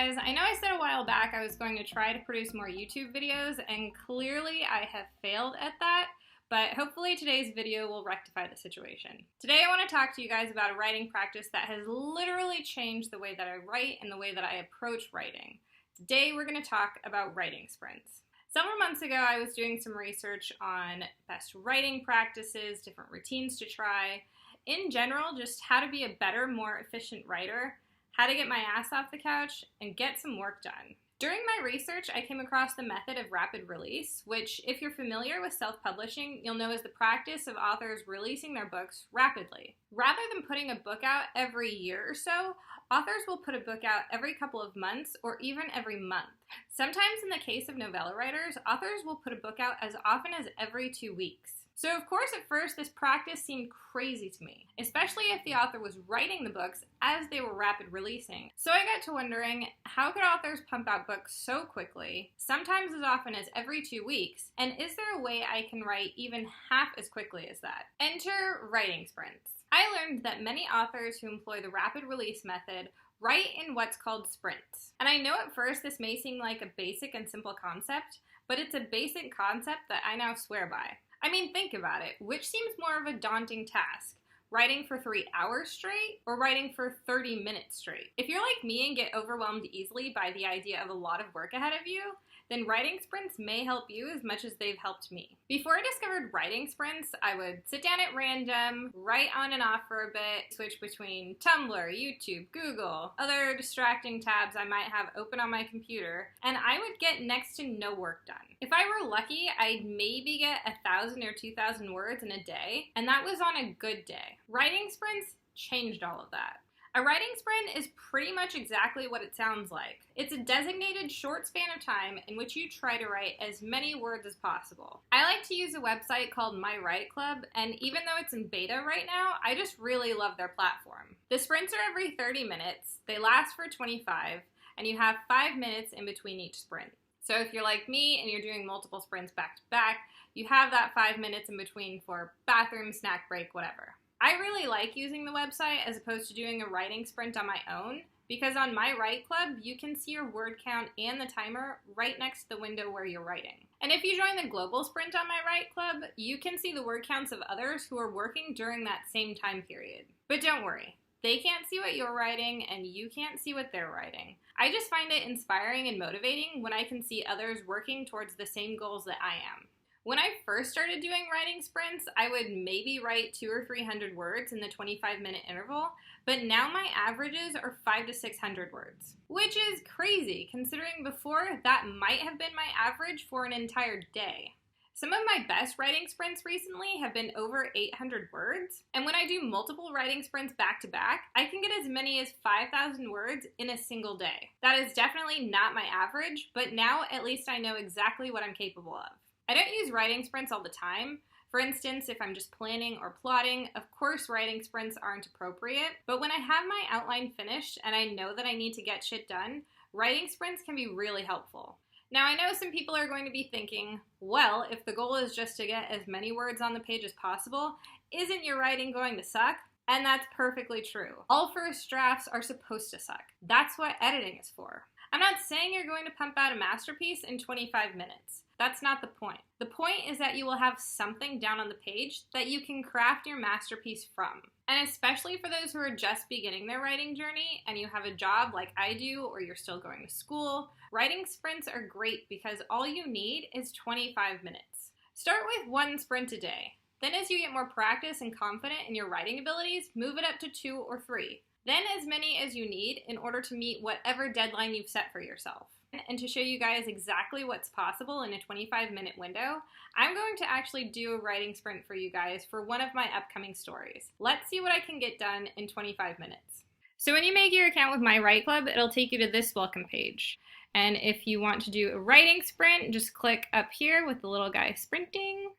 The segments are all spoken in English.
guys, I know I said a while back I was going to try to produce more YouTube videos, and clearly I have failed at that, but hopefully today's video will rectify the situation. Today I want to talk to you guys about a writing practice that has literally changed the way that I write and the way that I approach writing. Today we're going to talk about writing sprints. Several months ago I was doing some research on best writing practices, different routines to try, in general just how to be a better, more efficient writer, how to get my ass off the couch, and get some work done. During my research, I came across the method of rapid release, which, if you're familiar with self-publishing, you'll know is the practice of authors releasing their books rapidly. Rather than putting a book out every year or so, authors will put a book out every couple of months or even every month. Sometimes in the case of novella writers, authors will put a book out as often as every 2 weeks. So of course at first this practice seemed crazy to me, especially if the author was writing the books as they were rapid releasing. So I got to wondering, how could authors pump out books so quickly, sometimes as often as every 2 weeks, and is there a way I can write even half as quickly as that? Enter writing sprints. I learned that many authors who employ the rapid release method write in what's called sprints. And I know at first this may seem like a basic and simple concept, but it's a basic concept that I now swear by. I mean, think about it. Which seems more of a daunting task? Writing for 3 hours straight or writing for 30 minutes straight? If you're like me and get overwhelmed easily by the idea of a lot of work ahead of you, then writing sprints may help you as much as they've helped me. Before I discovered writing sprints, I would sit down at random, write on and off for a bit, switch between Tumblr, YouTube, Google, other distracting tabs I might have open on my computer, and I would get next to no work done. If I were lucky, I'd maybe get 1,000 or 2,000 words in a day, and that was on a good day. Writing sprints changed all of that. A writing sprint is pretty much exactly what it sounds like. It's a designated short span of time in which you try to write as many words as possible. I like to use a website called My Write Club, and even though it's in beta right now, I just really love their platform. The sprints are every 30 minutes, they last for 25, and you have 5 minutes in between each sprint. So if you're like me and you're doing multiple sprints back to back, you have that 5 minutes in between for bathroom, snack break, whatever. I really like using the website as opposed to doing a writing sprint on my own, because on My Write Club, you can see your word count and the timer right next to the window where you're writing. And if you join the global sprint on My Write Club, you can see the word counts of others who are working during that same time period. But don't worry, they can't see what you're writing and you can't see what they're writing. I just find it inspiring and motivating when I can see others working towards the same goals that I am. When I first started doing writing sprints, I would maybe write 200 or 300 words in the 25-minute interval, but now my averages are 500 to 600 words, which is crazy considering before that might have been my average for an entire day. Some of my best writing sprints recently have been over 800 words, and when I do multiple writing sprints back to back, I can get as many as 5,000 words in a single day. That is definitely not my average, but now at least I know exactly what I'm capable of. I don't use writing sprints all the time. For instance, if I'm just planning or plotting, of course writing sprints aren't appropriate, but when I have my outline finished and I know that I need to get shit done, writing sprints can be really helpful. Now I know some people are going to be thinking, well, if the goal is just to get as many words on the page as possible, isn't your writing going to suck? And that's perfectly true. All first drafts are supposed to suck. That's what editing is for. I'm not saying you're going to pump out a masterpiece in 25 minutes. That's not the point. The point is that you will have something down on the page that you can craft your masterpiece from. And especially for those who are just beginning their writing journey and you have a job like I do or you're still going to school, writing sprints are great because all you need is 25 minutes. Start with 1 sprint a day. Then as you get more practice and confident in your writing abilities, move it up to 2 or 3. Then as many as you need in order to meet whatever deadline you've set for yourself. And to show you guys exactly what's possible in a 25-minute window, I'm going to actually do a writing sprint for you guys for one of my upcoming stories. Let's see what I can get done in 25 minutes. So when you make your account with My Write Club, it'll take you to this welcome page. And if you want to do a writing sprint, just click up here with the little guy sprinting,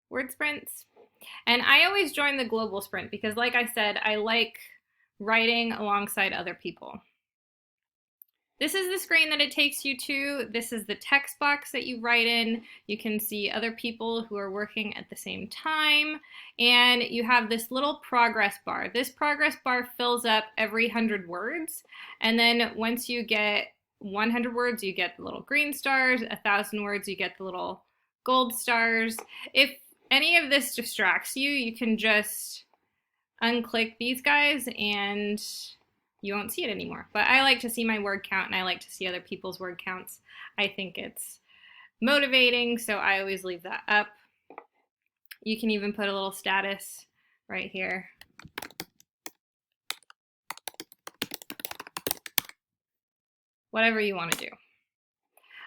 word sprints. And I always join the global sprint because like I said, I like writing alongside other people. This is the screen that it takes you to. This is the text box that you write in. You can see other people who are working at the same time. And you have this little progress bar. This progress bar fills up every 100 words. And then once you get 100 words, you get the little green stars. 1,000 words, you get the little gold stars. If any of this distracts you, you can just unclick these guys and you won't see it anymore. But I like to see my word count and I like to see other people's word counts. I think it's motivating, so I always leave that up. You can even put a little status right here. Whatever you want to do.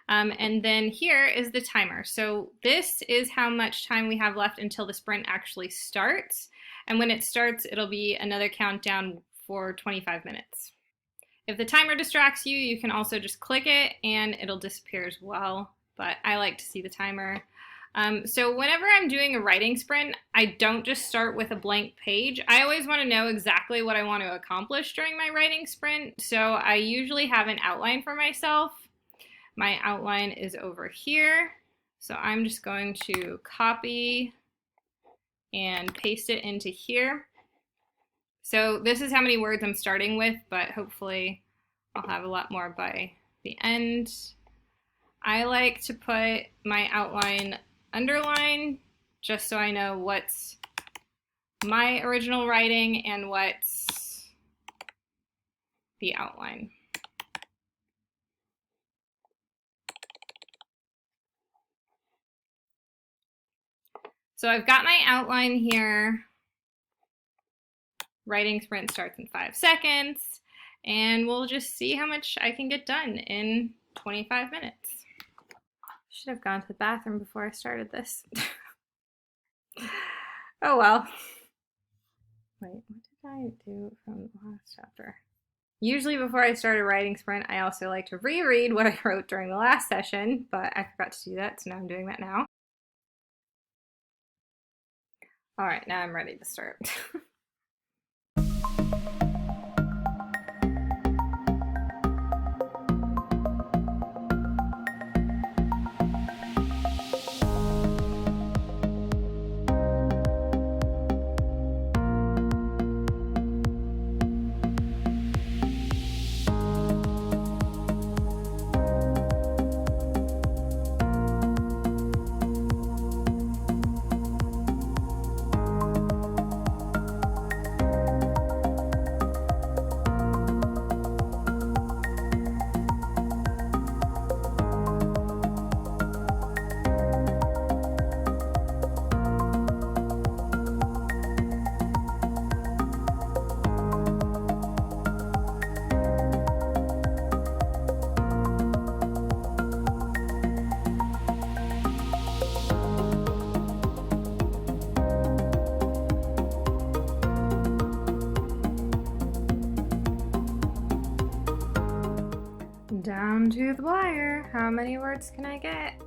And then here is the timer. So this is how much time we have left until the sprint actually starts. And when it starts, it'll be another countdown for 25 minutes. If the timer distracts you, you can also just click it and it'll disappear as well. But I like to see the timer. So whenever I'm doing a writing sprint, I don't just start with a blank page. I always want to know exactly what I want to accomplish during my writing sprint. So I usually have an outline for myself. My outline is over here. So I'm just going to copy and paste it into here. So this is how many words I'm starting with, but hopefully I'll have a lot more by the end. I like to put my outline underline just so I know what's my original writing and what's the outline. So I've got my outline here. Writing sprint starts in 5 seconds, and we'll just see how much I can get done in 25 minutes. Should have gone to the bathroom before I started this. Oh well. Wait, what did I do from the last chapter? Usually before I start a writing sprint, I also like to reread what I wrote during the last session, but I forgot to do that, so now I'm doing that now. All right, now I'm ready to start. Down to the wire. How many words can I get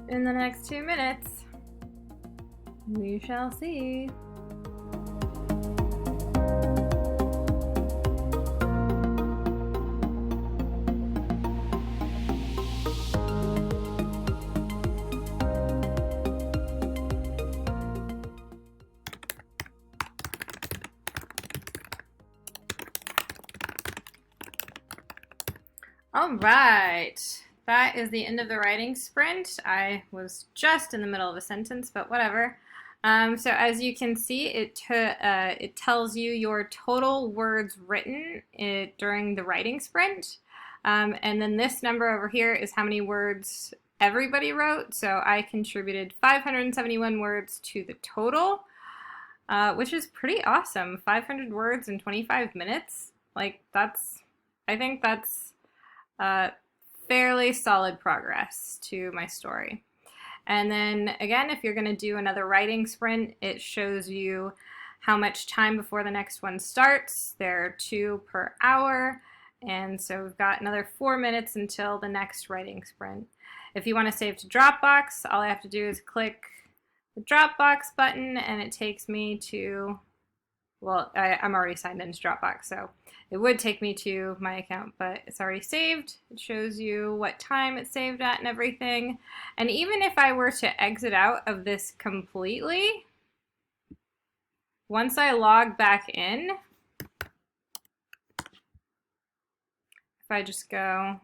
in the next 2 minutes? We shall see. All right, that is the end of the writing sprint. I was just in the middle of a sentence, but whatever. So as you can see, it tells you your total words written during the writing sprint. And then this number over here is how many words everybody wrote. So I contributed 571 words to the total, which is pretty awesome. 500 words in 25 minutes. Like I think that's fairly solid progress to my story. And then again, if you're going to do another writing sprint, it shows you how much time before the next one starts. There are 2 per hour, and so we've got another 4 minutes until the next writing sprint. If you want to save to Dropbox, all I have to do is click the Dropbox button and it takes me to well, I'm already signed into Dropbox, so it would take me to my account, but it's already saved. It shows you what time it's saved at and everything. And even if I were to exit out of this completely, once I log back in, if I just go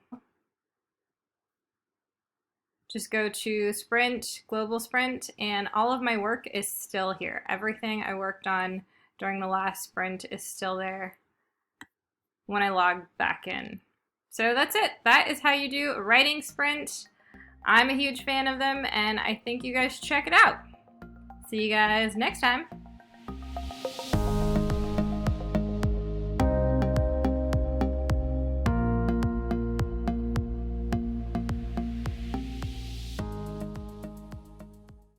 to Sprint, Global Sprint, and all of my work is still here. Everything I worked on during the last sprint is still there when I log back in. So that's it. That is how you do a writing sprint. I'm a huge fan of them, and I think you guys should check it out. See you guys next time.